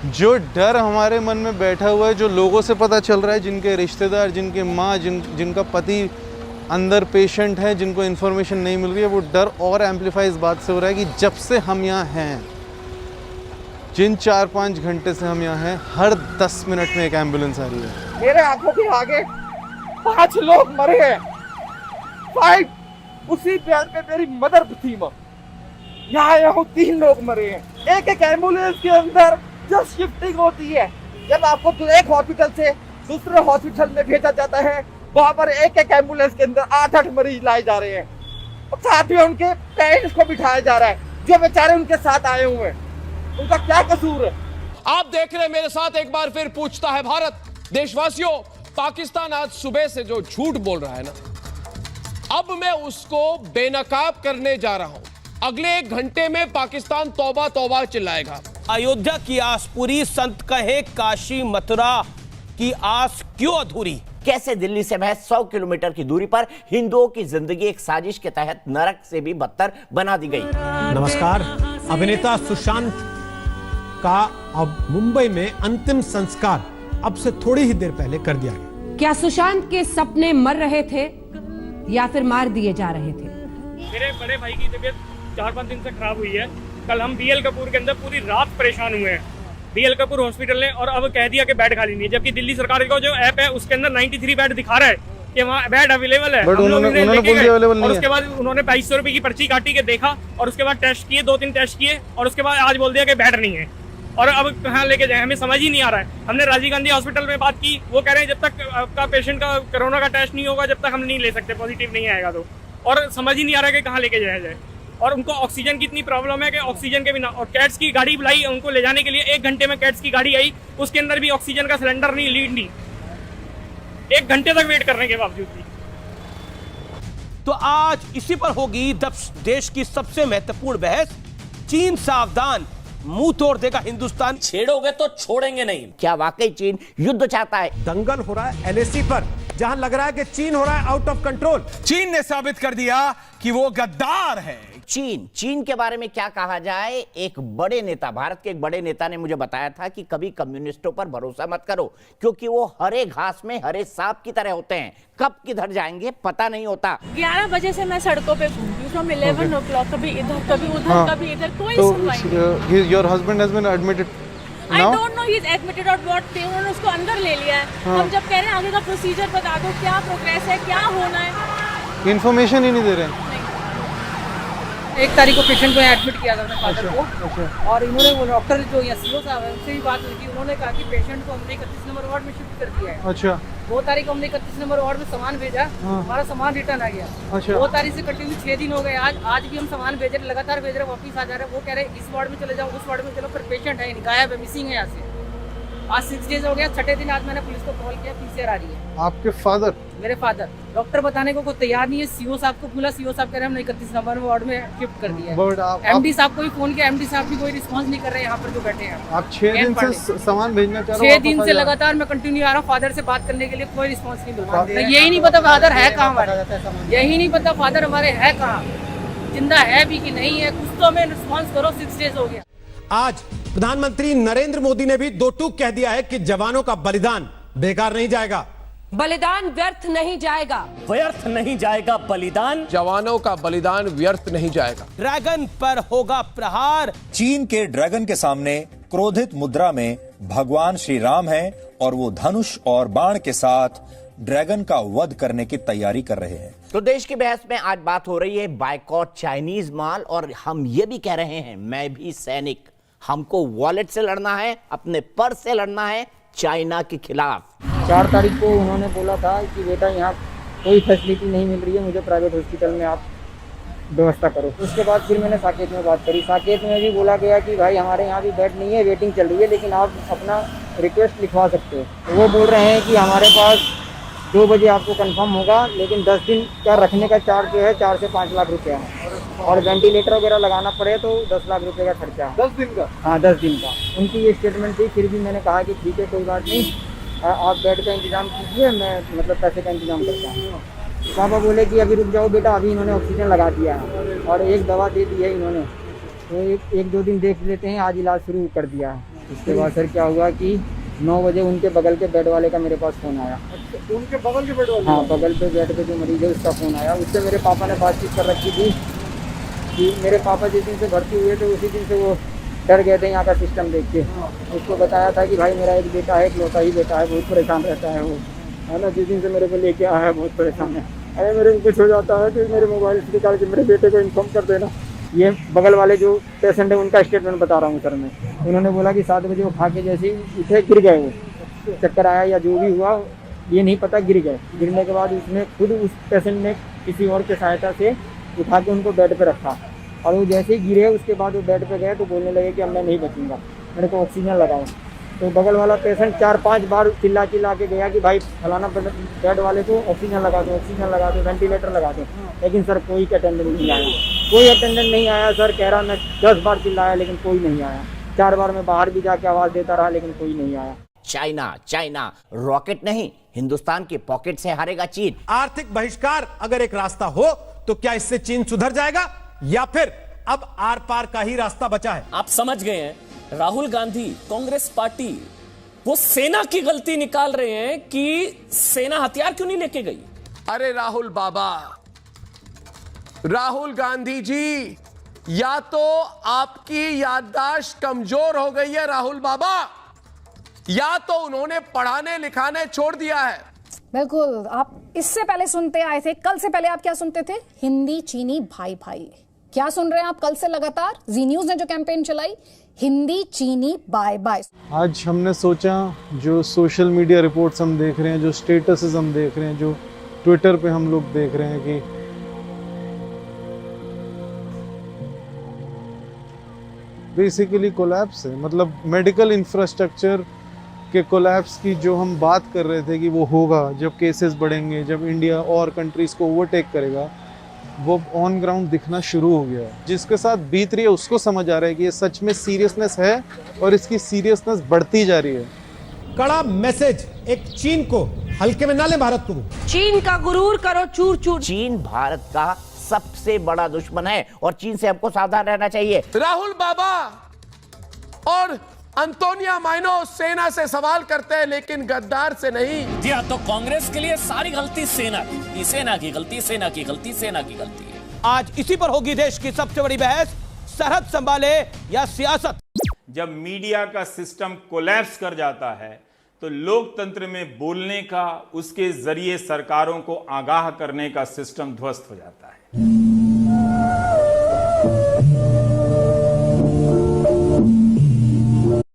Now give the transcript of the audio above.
जो डर हमारे मन में बैठा हुआ है, जो लोगों से पता चल रहा है, जिनके रिश्तेदार, जिनके माँ, जिनका पति अंदर पेशेंट है, जिनको इन्फॉर्मेशन नहीं मिल रही है, वो डर और एम्पलीफाई इस बात से हो रहा है कि जब से हम यहाँ हैं, जिन 4-5 घंटे से हम यहाँ हैं, हर 10 मिनट में एक एम्बुलेंस आ रही है। मेरे आंखों के आगे 5 लोग मरे हैं, 5। उसी बेड पे मेरी मदर थी। यहाँ 3 लोग मरे हैं। एक एम्बुलेंस के अंदर जब शिफ्टिंग होती है, जब आपको एक हॉस्पिटल से दूसरे हॉस्पिटल में भेजा जाता है, वहां पर एक एम्बुलेंस के अंदर 8-8 मरीज लाए जा रहे हैं और साथ में उनके पेरेंट्स को बिठाया जा रहा है, जो बेचारे उनके साथ आए हुए हैं। उनका क्या कसूर है? आप देख रहे हैं मेरे साथ, एक बार फिर पूछता है भारत। देशवासियों, पाकिस्तान आज सुबह से जो झूठ बोल रहा है ना, अब मैं उसको बेनकाब करने जा रहा हूं। अगले 1 घंटे में पाकिस्तान तौबा तौबा चिल्लाएगा। अयोध्या की आस पूरी, संत कहे काशी मथुरा की आस क्यों अधूरी। कैसे दिल्ली से महज 100 किलोमीटर की दूरी पर हिंदुओं की जिंदगी एक साजिश के तहत नरक से भी बदतर बना दी गई। नमस्कार। अभिनेता सुशांत का अब मुंबई में अंतिम संस्कार अब से थोड़ी ही देर पहले कर दिया गया। क्या सुशांत के सपने मर रहे थे या फिर मार दिए जा रहे थे? मेरे बड़े भाई की तबीयत 4-5 दिन से खराब हुई है। कल हम बीएल कपूर के अंदर पूरी रात परेशान हुए हैं, बीएल कपूर हॉस्पिटल ने, और अब कह दिया कि बेड खाली नहीं है, जबकि दिल्ली सरकार का जो ऐप है उसके अंदर 93 बेड दिखा रहा है कि वहाँ बेड अवेलेबल है। और उसके बाद उन्होंने 2200 रुपए की पर्ची काटी के देखा, और उसके बाद टेस्ट किए, 2-3 टेस्ट किए, और उसके बाद आज बोल दिया कि बेड नहीं है। और अब कहाँ लेके जाए, हमें समझ ही नहीं आ रहा है। हमने राजीव गांधी हॉस्पिटल में बात की, वो कह रहे हैं जब तक आपका पेशेंट का कोरोना का टेस्ट नहीं होगा, जब तक हम नहीं ले सकते, पॉजिटिव नहीं आएगा तो। और समझ ही नहीं आ रहा है कि कहाँ लेके जाया जाए। और उनको ऑक्सीजन की इतनी प्रॉब्लम है कि ऑक्सीजन के बिना, और कैट्स की गाड़ी बुलाई उनको ले जाने के लिए, 1 घंटे में कैट्स की गाड़ी आई, उसके अंदर भी ऑक्सीजन का सिलेंडर नहीं, लीड नहीं, 1 घंटे तक वेट करने के बावजूद भी। तो आज इसी पर होगी देश की सबसे महत्वपूर्ण बहस। चीन सावधान, मुंह तोड़ देगा हिंदुस्तान। छेड़ोगे तो छोड़ेंगे नहीं। क्या वाकई चीन युद्ध चाहता है? दंगल हो रहा है एलएसी पर, जहां लग रहा है कि चीन हो रहा है आउट ऑफ कंट्रोल। चीन ने साबित कर दिया कि वो गद्दार है। चीन के बारे में क्या कहा जाए। एक बड़े नेता, भारत के एक बड़े नेता ने मुझे बताया था कि कभी कम्युनिस्टों पर भरोसा मत करो, क्योंकि वो हरे घास में हरे सांप की तरह होते हैं, कब किधर जाएंगे पता नहीं होता। 11 बजे से मैं सड़कों पे घूमती हूँ, फ्रॉम 11 o'clock, कभी इधर कभी उधर कभी इधर, कोई सुनवाई नहीं। Your husband has been admitted. I don't know he is admitted or what, उन्होंने उसको अंदर ले लिया है। हम जब कह रहे हैं आगे का प्रोसीजर बता दो, क्या प्रोग्रेस है, क्या होना है, इन्फॉर्मेशन ही नहीं दे रहे हैं। 1 तारीख को पेशेंट को एडमिट किया था अपने फादर को, और इन्होंने वो डॉक्टर जो यहाँ सीओ साहब है उनसे भी बात हुई थी। उन्होंने कहा कि पेशेंट को हमने 31 नंबर वार्ड में शिफ्ट कर दिया है। अच्छा। 2 तारीख को हमने 31 नंबर वार्ड में सामान भेजा, हमारा सामान रिटर्न आ गया। अच्छा। 2 तारीख से कंटिन्यू 6 दिन हो गए। आज भी हम सामान भेज रहे, लगातार भेज रहे, वापस आ जा रहे हैं। वो कह रहे हैं इस वार्ड में चले जाओ, उस वार्ड में चलो, फिर पेशेंट है गायब है, मिसिंग है यहाँ से। आज 6 डेज हो गया, 6ठे दिन आज मैंने पुलिस को कॉल किया, पीसीआर आ रही है। आपके फादर? मेरे फादर। डॉक्टर बताने को तैयार नहीं है। सीओ साहब को बोला, सीओ साहब कह रहे हैं हमने 31 नंबर वार्ड में शिफ्ट कर दिया है। एमडी साहब को भी फोन किया, एमडी साहब भी कोई रिस्पांस नहीं कर रहे हैं यहाँ पर जो बैठे हैं। आप 6 दिन से सामान भेजना चाह रहे हो? 6 दिन से लगातार मैं कंटिन्यू आ रहा हूँ फादर से बात करने के लिए, कोई रिस्पांस नहीं मिल रहा। यही नहीं पता फादर है कहाँ हमारे, यही नहीं पता फादर हमारे है कहाँ, जिंदा है भी कि नहीं है, कुछ तो हमें रिस्पांस करो। 6 डेज हो गया। आज प्रधानमंत्री नरेंद्र मोदी ने भी 2 टूक कह दिया है कि जवानों का बलिदान बेकार नहीं जाएगा। बलिदान व्यर्थ नहीं जाएगा, व्यर्थ नहीं जाएगा बलिदान, जवानों का बलिदान व्यर्थ नहीं जाएगा। ड्रैगन पर होगा प्रहार। चीन के ड्रैगन के सामने क्रोधित मुद्रा में भगवान श्री राम हैं और वो धनुष और बाण के साथ ड्रैगन का वध करने की तैयारी कर रहे हैं। तो देश की बहस में आज बात हो रही है बायकॉट चाइनीज माल, और हम ये भी कह रहे हैं मैं भी सैनिक, हमको वॉलेट से लड़ना है, अपने पर्स से लड़ना है चाइना के खिलाफ। 4 तारीख को उन्होंने बोला था कि बेटा यहाँ कोई फैसिलिटी नहीं मिल रही है, मुझे प्राइवेट हॉस्पिटल में आप व्यवस्था करो। उसके बाद फिर मैंने साकेत में बात करी, साकेत में भी बोला गया कि भाई हमारे यहाँ भी बेड नहीं है, वेटिंग चल रही है, लेकिन आप अपना रिक्वेस्ट लिखवा सकते हो। तो वो बोल रहे हैं कि हमारे पास 2 बजे आपको कंफर्म होगा, लेकिन 10 दिन का रखने का चार्ज जो है 4 से 5 लाख रुपया है, और वेंटिलेटर वगैरह लगाना पड़े तो 10 लाख रुपए का खर्चा है। 10 दिन का? हाँ, 10 दिन का उनकी ये स्टेटमेंट थी। फिर भी मैंने कहा कि ठीक है कोई बात नहीं, आप बेड का इंतजाम कीजिए, मैं मतलब पैसे का इंतजाम करता हूँ। पापा बोले कि अभी रुक जाओ बेटा, अभी इन्होंने ऑक्सीजन लगा दिया है और एक दवा दे दी है इन्होंने, तो 1-2 दिन देख लेते हैं, आज इलाज शुरू कर दिया है। उसके बाद सर क्या हुआ कि 9 बजे उनके बगल के बेड वाले का मेरे पास फ़ोन आया। उनके बगल के बेड वाले? हाँ, बगल पे बेड पे जो मरीज़ है उसका फ़ोन आया। उससे मेरे पापा ने बातचीत कर रखी थी कि मेरे पापा जिस दिन से भर्ती हुए थे उसी दिन से वो डर गए थे यहाँ का सिस्टम देख के। उसको बताया था कि भाई मेरा एक बेटा है, इकलौता ही बेटा है, बहुत परेशान रहता है वो, है ना। जिस दिन से मेरे को लेके आया है बहुत परेशान है। अरे मेरे को कुछ हो जाता है तो मेरे मोबाइल से निकाल के मेरे बेटे को इन्फॉर्म कर देना। ये बगल वाले जो पेशेंट है उनका स्टेटमेंट बता रहा हूँ सर मैं। उन्होंने बोला कि 7 बजे वो खा के जैसे ही उठे गिर गए, वो चक्कर आया या जो भी हुआ ये नहीं पता, गिर गए। गिरने के बाद उसने खुद उस पेशेंट ने किसी और की सहायता से उठा के उनको बेड पे रखा और वो जैसे ही गिरे उसके बाद वो बेड पे गए तो बोलने लगे कि अब मैं नहीं बचूंगा, मेरे को ऑक्सीजन लगाओ। तो बगल वाला पेशेंट 4-5 बार चिल्ला के गया कि भाई फलाना बेड वाले को ऑक्सीजन लगा दो, ऑक्सीजन लगा दो, वेंटिलेटर लगा दो। लेकिन सर कोई अटेंडेंट नहीं आया, कोई अटेंडेंट नहीं आया सर। कह रहा मैं 10 बार चिल्लाया लेकिन कोई नहीं आया। 4 बार मैं बाहर भी जाके आवाज़ देता रहा लेकिन कोई नहीं आया। चाइना रॉकेट नहीं, हिंदुस्तान के पॉकेट से हारेगा चीन। आर्थिक बहिष्कार अगर एक रास्ता हो तो क्या इससे चीन सुधर जाएगा या फिर अब आर पार का ही रास्ता बचा है? आप समझ गए हैं, राहुल गांधी कांग्रेस पार्टी वो सेना की गलती निकाल रहे हैं कि सेना हथियार क्यों नहीं लेके गई। अरे राहुल बाबा, राहुल गांधी जी, या तो आपकी याददाश्त कमजोर हो गई है राहुल बाबा, या तो उन्होंने पढ़ाने लिखाने छोड़ दिया है। बिल्कुल, आप इससे पहले सुनते आए थे, कल से पहले आप क्या सुनते थे? हिंदी चीनी भाई भाई। क्या सुन रहे हैं आप कल से लगातार? जी न्यूज ने जो कैंपेन चलाई, हिंदी चीनी बाय बाय। आज हमने सोचा जो सोशल मीडिया रिपोर्ट्स हम देख रहे हैं, जो स्टेटसेस हम देख रहे हैं, जो ट्विटर पे हम लोग देख रहे हैं कि बेसिकली कोलैप्स है, मतलब मेडिकल इंफ्रास्ट्रक्चर के कोलैप्स की जो हम बात कर रहे थे कि वो होगा जब केसेस बढ़ेंगे, जब इंडिया और कंट्रीज को ओवरटेक करेगा, वो ऑन ग्राउंड दिखना शुरू हो गया है। जिसके साथ बीत रही है उसको समझ आ रहा है कि ये सच में सीरियसनेस है और इसकी सीरियसनेस बढ़ती जा रही है। कड़ा मैसेज एक चीन को, हल्के में ना ले भारत को। चीन का गुरूर करो चूर चूर। चीन भारत का सबसे बड़ा दुश्मन है और चीन से हमको सावधान रहना चाहिए। राहुल बाबा और अंतोनिया माइनो सेना से सवाल करते हैं लेकिन गद्दार से नहीं। जी हाँ, तो कांग्रेस के लिए सारी गलती सेना की, सेना की गलती, सेना की गलती, सेना की गलती है। आज इसी पर होगी देश की सबसे बड़ी बहस, सरहद संभाले या सियासत। जब मीडिया का सिस्टम कोलैप्स कर जाता है तो लोकतंत्र में बोलने का, उसके जरिए सरकारों को आगाह करने का सिस्टम ध्वस्त हो जाता है।